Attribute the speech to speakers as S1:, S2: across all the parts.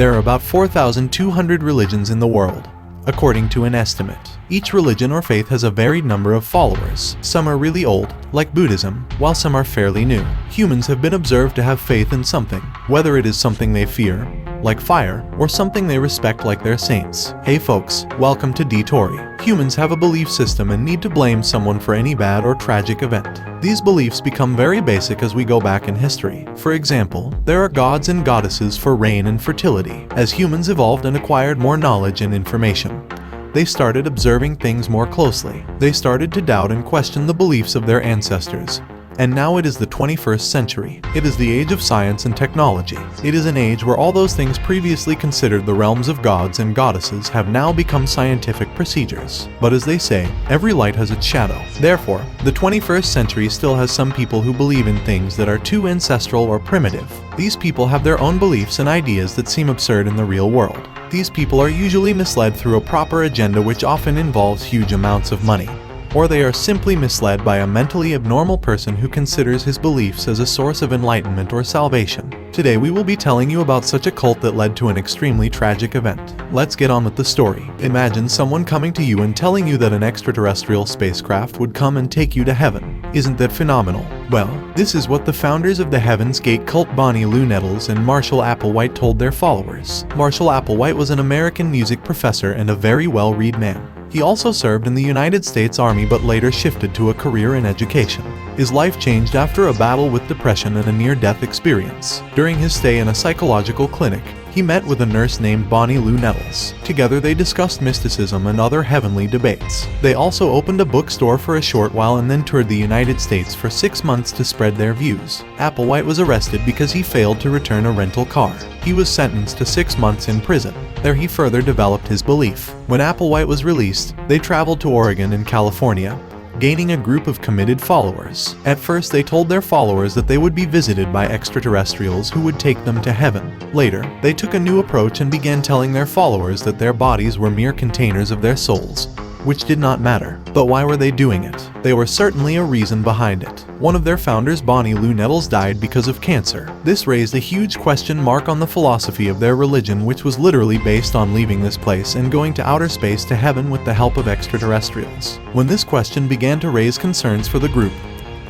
S1: There are about 4,200 religions in the world, according to an estimate. Each religion or faith has a varied number of followers. Some are really old, like Buddhism, while some are fairly new. Humans have been observed to have faith in something, whether it is something they fear, like fire, or something they respect like their saints. Hey folks, welcome to D-Tory. Humans have a belief system and need to blame someone for any bad or tragic event. These beliefs become very basic as we go back in history. For example, there are gods and goddesses for rain and fertility. As humans evolved and acquired more knowledge and information, they started observing things more closely. They started to doubt and question the beliefs of their ancestors. And now it is the 21st century. It is the age of science and technology. It is an age where all those things previously considered the realms of gods and goddesses have now become scientific procedures. But as they say, every light has its shadow. Therefore, the 21st century still has some people who believe in things that are too ancestral or primitive. These people have their own beliefs and ideas that seem absurd in the real world. These people are usually misled through a proper agenda which often involves huge amounts of money. Or they are simply misled by a mentally abnormal person who considers his beliefs as a source of enlightenment or salvation. Today we will be telling you about such a cult that led to an extremely tragic event. Let's get on with the story. Imagine someone coming to you and telling you that an extraterrestrial spacecraft would come and take you to heaven. Isn't that phenomenal? Well, this is what the founders of the Heaven's Gate cult, Bonnie Lou Nettles and Marshall Applewhite, told their followers. Marshall Applewhite was an American music professor and a very well-read man. He also served in the United States Army but later shifted to a career in education. His life changed after a battle with depression and a near-death experience. During his stay in a psychological clinic, he met with a nurse named Bonnie Lou Nettles. Together they discussed mysticism and other heavenly debates. They also opened a bookstore for a short while and then toured the United States for 6 months to spread their views. Applewhite was arrested because he failed to return a rental car. He was sentenced to 6 months in prison. There he further developed his belief. When Applewhite was released, they traveled to Oregon and California, gaining a group of committed followers. At first they told their followers that they would be visited by extraterrestrials who would take them to heaven. Later, they took a new approach and began telling their followers that their bodies were mere containers of their souls, which did not matter. But why were they doing it? There was certainly a reason behind it. One of their founders, Bonnie Lou Nettles, died because of cancer. This raised a huge question mark on the philosophy of their religion, which was literally based on leaving this place and going to outer space to heaven with the help of extraterrestrials. When this question began to raise concerns for the group,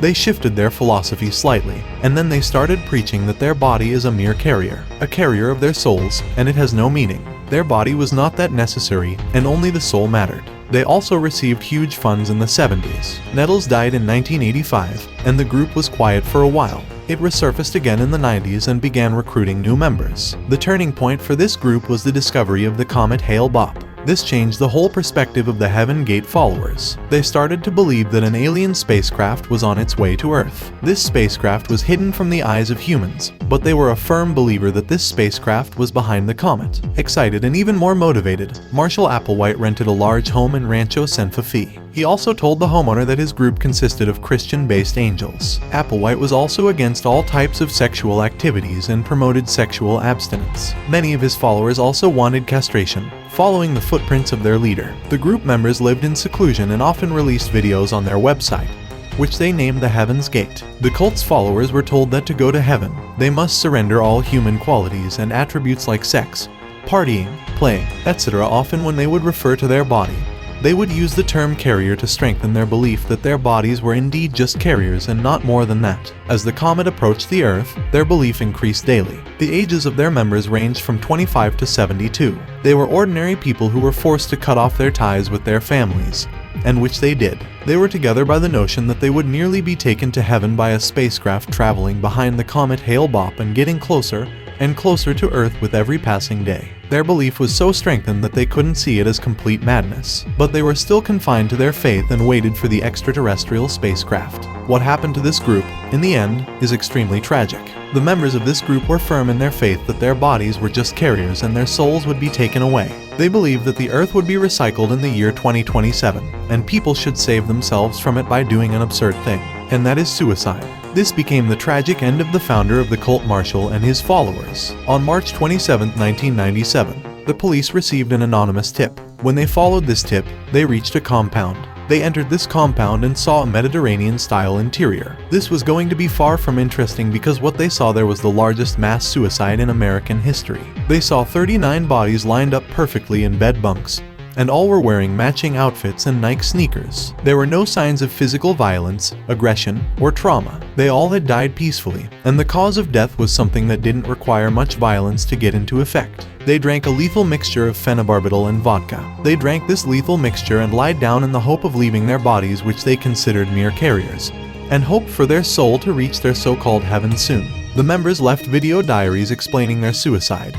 S1: they shifted their philosophy slightly, and then they started preaching that their body is a mere carrier, a carrier of their souls, and it has no meaning. Their body was not that necessary, and only the soul mattered. They also received huge funds in the 70s. Nettles died in 1985, and the group was quiet for a while. It resurfaced again in the 90s and began recruiting new members. The turning point for this group was the discovery of the Comet Hale-Bopp. This changed the whole perspective of the Heaven Gate followers. They started to believe that an alien spacecraft was on its way to Earth. This spacecraft was hidden from the eyes of humans, but they were a firm believer that this spacecraft was behind the comet. Excited and even more motivated, Marshall Applewhite rented a large home in Rancho San Fe. He also told the homeowner that his group consisted of Christian-based angels. Applewhite was also against all types of sexual activities and promoted sexual abstinence. Many of his followers also wanted castration, following the footprints of their leader. The group members lived in seclusion and often released videos on their website, which they named the Heaven's Gate. The cult's followers were told that to go to heaven, they must surrender all human qualities and attributes like sex, partying, playing, etc. Often when they would refer to their body, they would use the term carrier to strengthen their belief that their bodies were indeed just carriers and not more than that. As the comet approached the Earth, their belief increased daily. The ages of their members ranged from 25 to 72. They were ordinary people who were forced to cut off their ties with their families, and which they did. They were together by the notion that they would nearly be taken to heaven by a spacecraft traveling behind the Comet Hale-Bopp and getting closer and closer to Earth with every passing day. Their belief was so strengthened that they couldn't see it as complete madness, but they were still confined to their faith and waited for the extraterrestrial spacecraft. What happened to this group, in the end, is extremely tragic. The members of this group were firm in their faith that their bodies were just carriers and their souls would be taken away. They believed that the Earth would be recycled in the year 2027, and people should save themselves from it by doing an absurd thing, and that is suicide. This became the tragic end of the founder of the cult, Marshall, and his followers. On March 27, 1997, the police received an anonymous tip. When they followed this tip, they reached a compound. They entered this compound and saw a Mediterranean-style interior. This was going to be far from interesting because what they saw there was the largest mass suicide in American history. They saw 39 bodies lined up perfectly in bed bunks, and all were wearing matching outfits and Nike sneakers. There were no signs of physical violence, aggression, or trauma. They all had died peacefully, and the cause of death was something that didn't require much violence to get into effect. They drank a lethal mixture of phenobarbital and vodka. They drank this lethal mixture and lied down in the hope of leaving their bodies, which they considered mere carriers, and hoped for their soul to reach their so-called heaven soon. The members left video diaries explaining their suicide,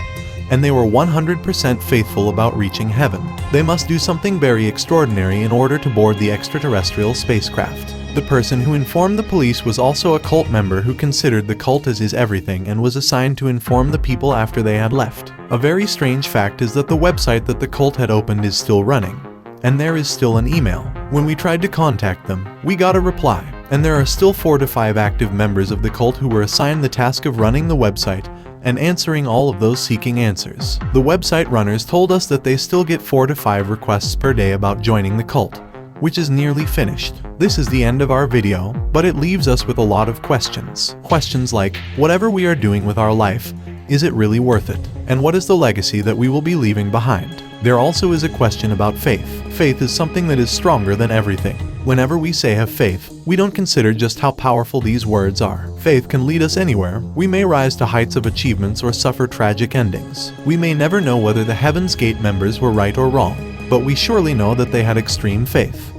S1: and they were 100% faithful about reaching heaven. They must do something very extraordinary in order to board the extraterrestrial spacecraft. The person who informed the police was also a cult member who considered the cult as his everything and was assigned to inform the people after they had left. A very strange fact is that the website that the cult had opened is still running, and there is still an email. When we tried to contact them, we got a reply, and there are still 4 to 5 active members of the cult who were assigned the task of running the website and answering all of those seeking answers. The website runners told us that they still get 4 to 5 requests per day about joining the cult, which is nearly finished. This is the end of our video, but it leaves us with a lot of questions. Questions like, whatever we are doing with our life, is it really worth it? And what is the legacy that we will be leaving behind? There also is a question about faith. Faith is something that is stronger than everything. Whenever we say have faith, we don't consider just how powerful these words are. Faith can lead us anywhere. We may rise to heights of achievements or suffer tragic endings. We may never know whether the Heaven's Gate members were right or wrong, but we surely know that they had extreme faith.